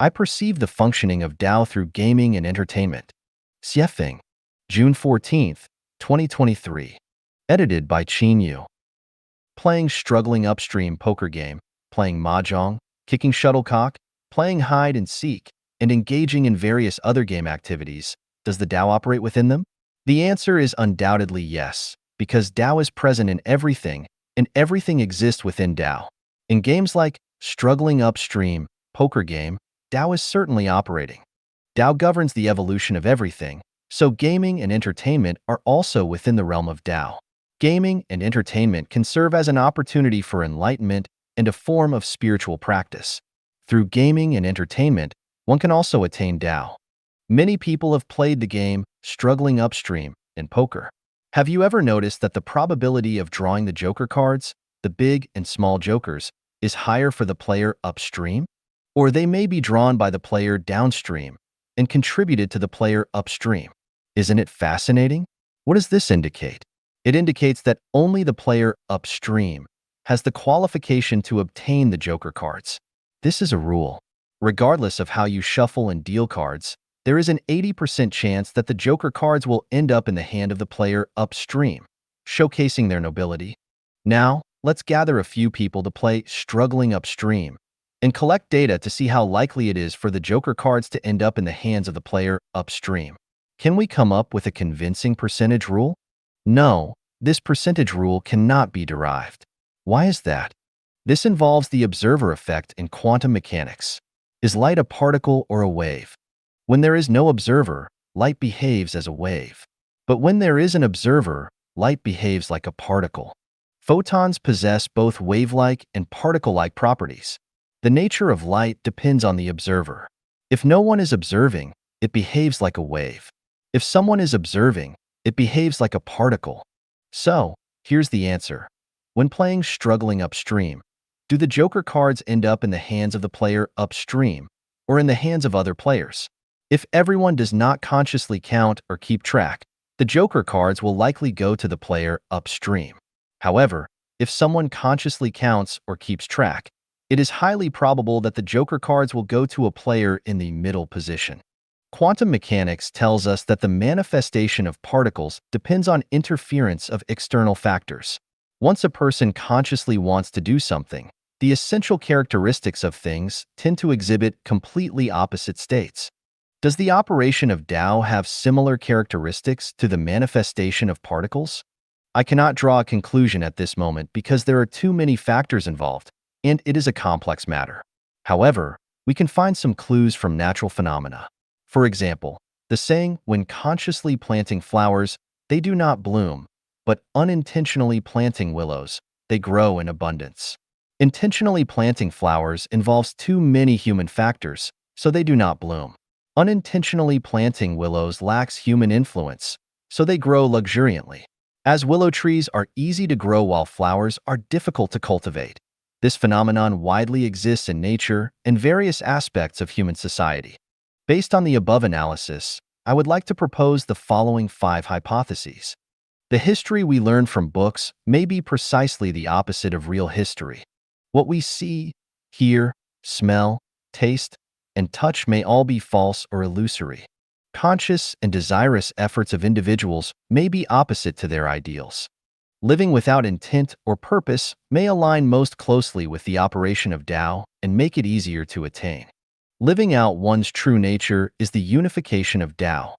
I perceive the functioning of Tao through gaming and entertainment. Xiefeng, June 14th, 2023. Edited by Qin Yu. Playing struggling upstream poker game, playing mahjong, kicking shuttlecock, playing hide and seek, and engaging in various other game activities, does the Tao operate within them? The answer is undoubtedly yes, because Tao is present in everything, and everything exists within Tao. In games like struggling upstream, poker game, Tao is certainly operating. Tao governs the evolution of everything, so gaming and entertainment are also within the realm of Tao. Gaming and entertainment can serve as an opportunity for enlightenment and a form of spiritual practice. Through gaming and entertainment, one can also attain Tao. Many people have played the game struggling upstream in poker. Have you ever noticed that the probability of drawing the joker cards, the big and small jokers, is higher for the player upstream? Or they may be drawn by the player downstream and contributed to the player upstream. Isn't it fascinating? What does this indicate? It indicates that only the player upstream has the qualification to obtain the joker cards. This is a rule. Regardless of how you shuffle and deal cards, there is an 80% chance that the joker cards will end up in the hand of the player upstream, showcasing their nobility. Now, let's gather a few people to play struggling upstream and collect data to see how likely it is for the joker cards to end up in the hands of the player upstream. Can we come up with a convincing percentage rule? No, this percentage rule cannot be derived. Why is that? This involves the observer effect in quantum mechanics. Is light a particle or a wave? When there is no observer, light behaves as a wave. But when there is an observer, light behaves like a particle. Photons possess both wave-like and particle-like properties. The nature of light depends on the observer. If no one is observing, it behaves like a wave. If someone is observing, it behaves like a particle. So, here's the answer. When playing struggling upstream, do the joker cards end up in the hands of the player upstream or in the hands of other players? If everyone does not consciously count or keep track, the joker cards will likely go to the player upstream. However, if someone consciously counts or keeps track, it is highly probable that the joker cards will go to a player in the middle position. Quantum mechanics tells us that the manifestation of particles depends on interference of external factors. Once a person consciously wants to do something, the essential characteristics of things tend to exhibit completely opposite states. Does the operation of Tao have similar characteristics to the manifestation of particles? I cannot draw a conclusion at this moment because there are too many factors involved, and it is a complex matter. However, we can find some clues from natural phenomena. For example, the saying, when consciously planting flowers, they do not bloom, but unintentionally planting willows, they grow in abundance. Intentionally planting flowers involves too many human factors, so they do not bloom. Unintentionally planting willows lacks human influence, so they grow luxuriantly. As willow trees are easy to grow while flowers are difficult to cultivate. This phenomenon widely exists in nature and various aspects of human society. Based on the above analysis, I would like to propose the following 5 hypotheses. The history we learn from books may be precisely the opposite of real history. What we see, hear, smell, taste, and touch may all be false or illusory. Conscious and desirous efforts of individuals may be opposite to their ideals. Living without intent or purpose may align most closely with the operation of Tao and make it easier to attain. Living out one's true nature is the unification of Tao.